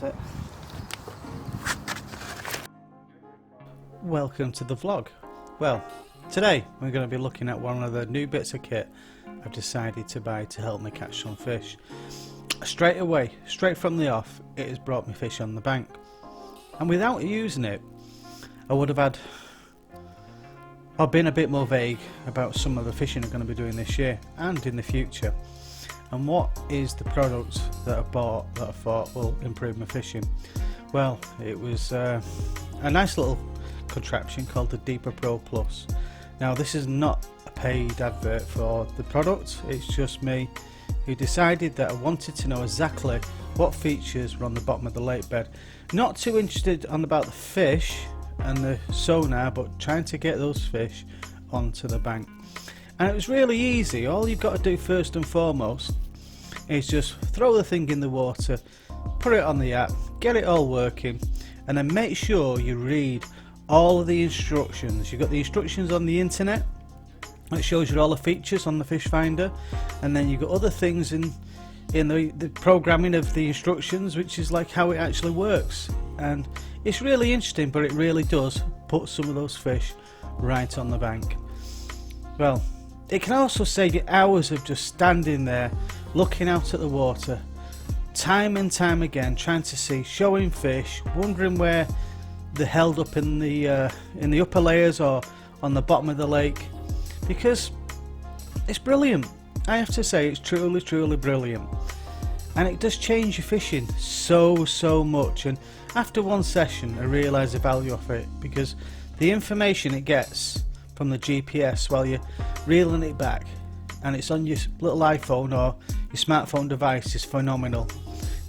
That's it. Welcome to the vlog. Well, today we're going to be looking at one of the new bits of kit I've decided to buy to help me catch some fish. Straight away, straight from the off, it has brought me fish on the bank. And without using it, I would have had or been a bit more vague about some of the fishing I'm going to be doing this year and in the future. And what is the product that I bought that I thought will improve my fishing? Well, it was a nice little contraption called the Deeper Pro Plus. Now, this is not a paid advert for the product, it's just me who decided that I wanted to know exactly what features were on the bottom of the lake bed. Not too interested about the fish and the sonar, but trying to get those fish onto the bank. And it was really easy. All you've got to do first and foremost is just throw the thing in the water, put it on the app, get it all working, and then make sure you read all of the instructions. You've got the instructions on the internet, it shows you all the features on the fish finder, and then you've got other things in the programming of the instructions, which is like how it actually works. And it's really interesting, but it really does put some of those fish right on the bank. Well, it can also save you hours of just standing there looking out at the water time and time again, trying to see showing fish, wondering where they're held up in the upper layers or on the bottom of the lake, because it's brilliant. I have to say, it's truly brilliant, and it does change your fishing so much. And after one session I realised the value of it, because the information it gets from the GPS while you're reeling it back, and it's on your little iPhone or your smartphone device, is phenomenal.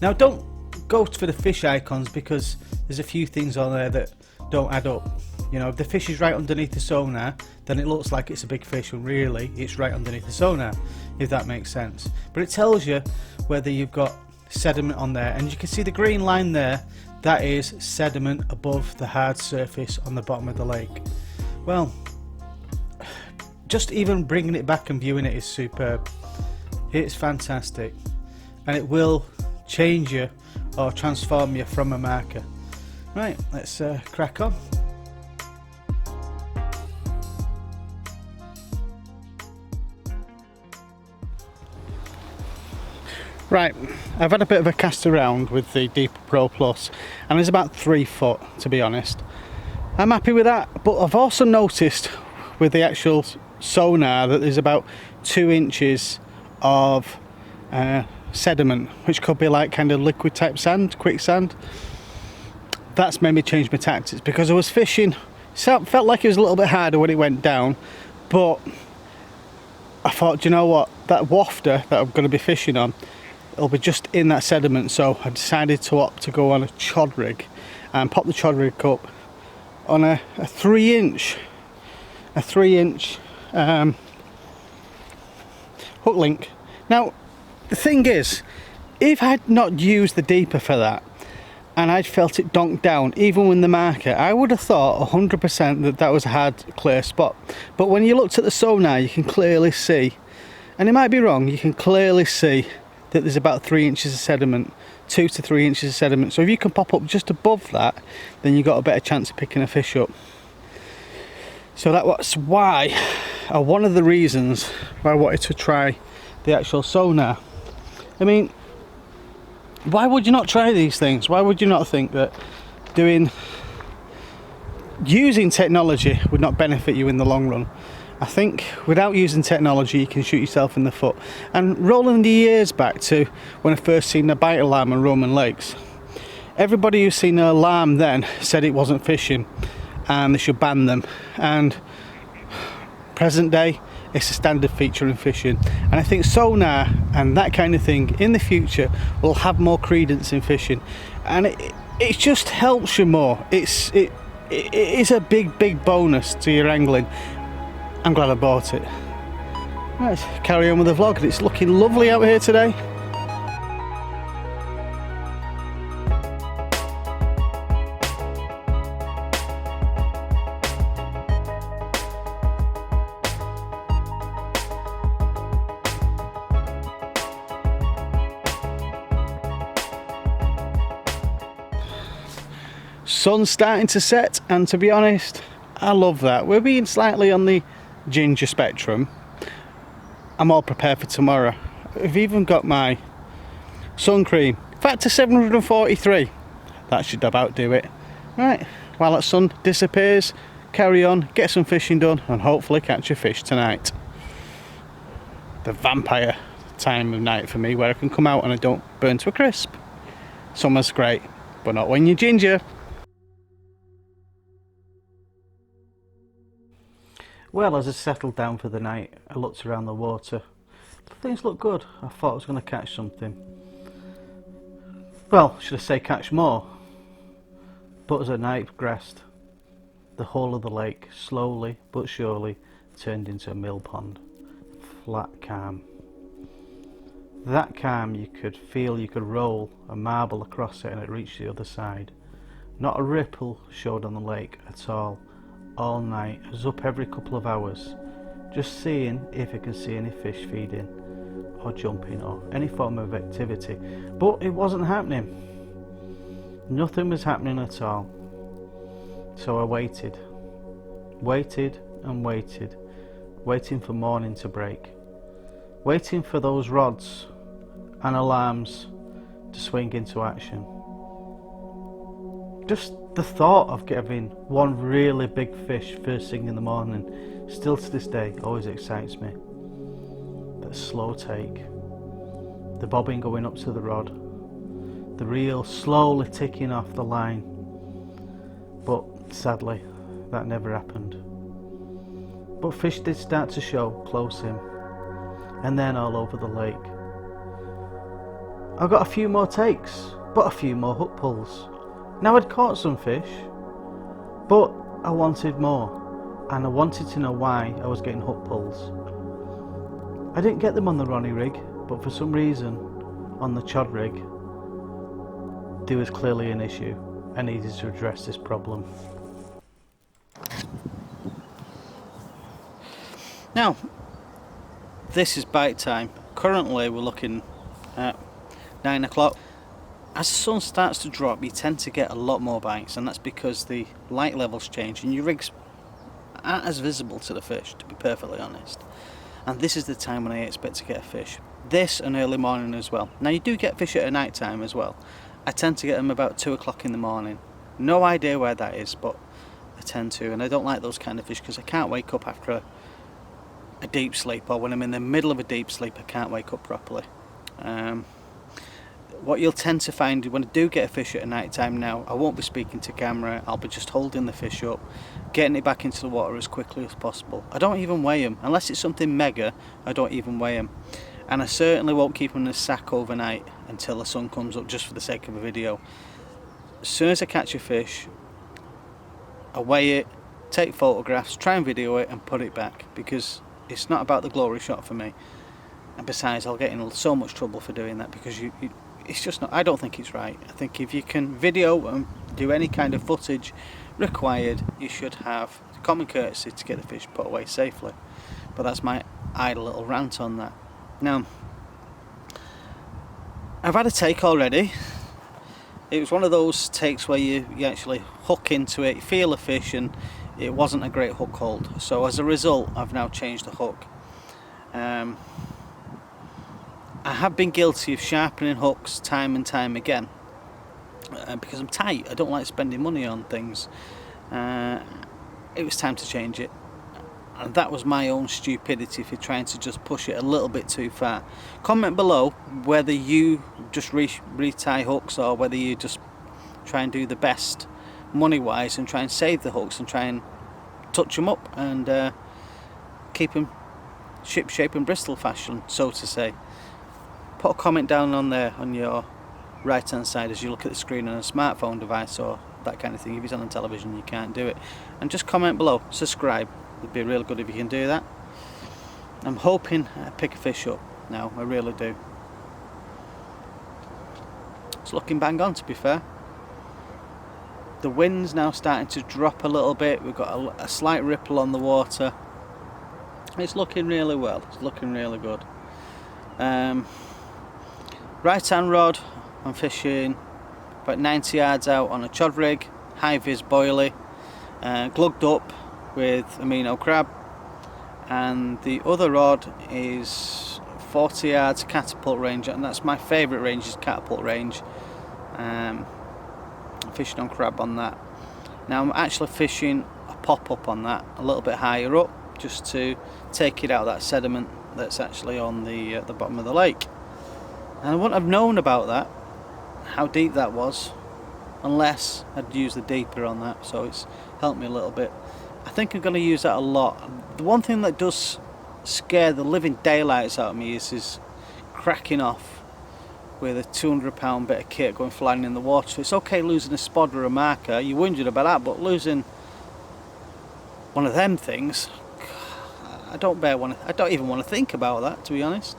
Now, don't go for the fish icons, because there's a few things on there that don't add up. You know, if the fish is right underneath the sonar, then it looks like it's a big fish, and really it's right underneath the sonar, if that makes sense. But it tells you whether you've got sediment on there, and you can see the green line there, that is sediment above the hard surface on the bottom of the lake. Well, just even bringing it back and viewing it is superb. It's fantastic, and it will change you or transform you from a marker. Right, let's crack on. Right, I've had a bit of a cast around with the Deeper Pro Plus, and it's about 3 foot, to be honest. I'm happy with that, but I've also noticed with the actual sonar that there's about 2 inches of sediment, which could be like kind of liquid type sand, quicksand. That's made me change my tactics, because I was fishing, felt like it was a little bit harder when it went down, but I thought, do you know what, that wafter that I'm going to be fishing on, it'll be just in that sediment. So I decided to opt to go on a chod rig and pop the chod rig up on a 3 inch hook link. Now the thing is, if I'd not used the Deeper for that and I'd felt it donk down even with the marker, I would have thought 100% that was a hard clear spot. But when you looked at the sonar, you can clearly see, and it might be wrong, you can clearly see that there's about 3 inches of sediment, 2 to 3 inches of sediment. So if you can pop up just above that, then you've got a better chance of picking a fish up. So that was why, or one of the reasons why I wanted to try the actual sonar. I mean, why would you not try these things? Why would you not think that using technology would not benefit you in the long run? I think without using technology, you can shoot yourself in the foot. And rolling the years back to when I first seen the bite alarm on Roman lakes, everybody who's seen an alarm then said it wasn't fishing and they should ban them. And present day, it's a standard feature in fishing. And I think sonar and that kind of thing in the future will have more credence in fishing, and it just helps you more. It is a big bonus to your angling. I'm glad I bought it. Right, carry on with the vlog. It's looking lovely out here today. Sun's starting to set, and to be honest, I love that. We're being slightly on the ginger spectrum. I'm all prepared for tomorrow. I've even got my sun cream. Factor 743. That should about do it. Right, while that sun disappears, carry on, get some fishing done, and hopefully catch a fish tonight. The vampire time of night for me, where I can come out and I don't burn to a crisp. Summer's great, but not when you're ginger. Well, as I settled down for the night, I looked around the water. Things looked good. I thought I was going to catch something. Well, should I say catch more? But as the night progressed, the whole of the lake, slowly but surely, turned into a mill pond. Flat calm. That calm, you could feel you could roll a marble across it and it reached the other side. Not a ripple showed on the lake at all. All night. I was up every couple of hours, just seeing if I can see any fish feeding or jumping or any form of activity. But it wasn't happening. Nothing was happening at all. So I waited. Waited and waited. Waiting for morning to break. Waiting for those rods and alarms to swing into action. Just the thought of getting one really big fish first thing in the morning, still to this day, always excites me. That slow take, the bobbing going up to the rod, the reel slowly ticking off the line. But sadly, that never happened. But fish did start to show close in, and then all over the lake. I got a few more takes, but a few more hook pulls. Now I'd caught some fish, but I wanted more, and I wanted to know why I was getting hook pulls. I didn't get them on the Ronnie rig, but for some reason, on the Chod rig, there was clearly an issue. I needed to address this problem. Now, this is bite time. Currently we're looking at 9 o'clock. As the sun starts to drop, you tend to get a lot more bites, and that's because the light levels change and your rigs aren't as visible to the fish, to be perfectly honest. And this is the time when I expect to get a fish. This and early morning as well. Now you do get fish at a night time as well. I tend to get them about 2 o'clock in the morning. No idea where that is, but I tend to, and I don't like those kind of fish because I can't wake up after a deep sleep, or when I'm in the middle of a deep sleep I can't wake up properly. What you'll tend to find when I do get a fish at a night time now, I won't be speaking to camera, I'll be just holding the fish up, getting it back into the water as quickly as possible. I don't even weigh them, unless it's something mega, I don't even weigh them. And I certainly won't keep them in a sack overnight until the sun comes up, just for the sake of a video. As soon as I catch a fish, I weigh it, take photographs, try and video it and put it back, because it's not about the glory shot for me. And besides, I'll get in so much trouble for doing that, because it's just not, I don't think it's right. I think if you can video and do any kind of footage required, you should have the common courtesy to get the fish put away safely. But that's my idle little rant on that. Now, I've had a take already. It was one of those takes where you actually hook into it, feel a fish, and it wasn't a great hook hold. So as a result, I've now changed the hook. I have been guilty of sharpening hooks time and time again, because I'm tight. I don't like spending money on things. It was time to change it, and that was my own stupidity for trying to just push it a little bit too far. Comment below whether you just retie hooks, or whether you just try and do the best money wise and try and save the hooks and try and touch them up and keep them ship shape and Bristol fashion, so to say. Put a comment down on there on your right hand side as you look at the screen on a smartphone device or that kind of thing. If it's on television you can't do it, and just comment below, subscribe. It'd be really good if you can do that. I'm hoping I pick a fish up now, I really do. It's looking bang on, to be fair. The wind's now starting to drop a little bit. We've got a slight ripple on the water. It's looking really well, it's looking really good. Right hand rod, I'm fishing about 90 yards out on a chod rig, high-vis boilie, glugged up with amino crab, and the other rod is 40 yards catapult range, and that's my favourite range, is catapult range. Fishing on crab on that. Now I'm actually fishing a pop-up on that, a little bit higher up, just to take it out of that sediment that's actually on the bottom of the lake. And I wouldn't have known about that, how deep that was, unless I'd used the deeper on that, so it's helped me a little bit. I think I'm going to use that a lot. The one thing that does scare the living daylights out of me is cracking off with a 200-pound bit of kit going flying in the water. So it's okay losing a spot or a marker, you're whingeing about that, but losing one of them things, I don't even want to think about that, to be honest.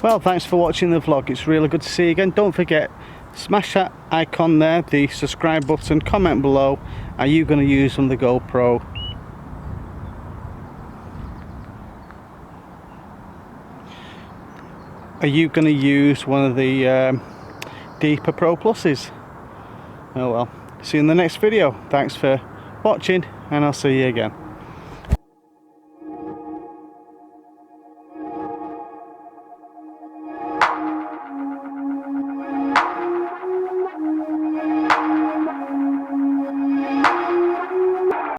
Well, thanks for watching the vlog. It's really good to see you again. Don't forget, smash that icon there, the subscribe button, comment below. Are you going to use on the GoPro? Are you going to use one of the deeper Pro Pluses? Oh well, see you in the next video. Thanks for watching, and I'll see you again.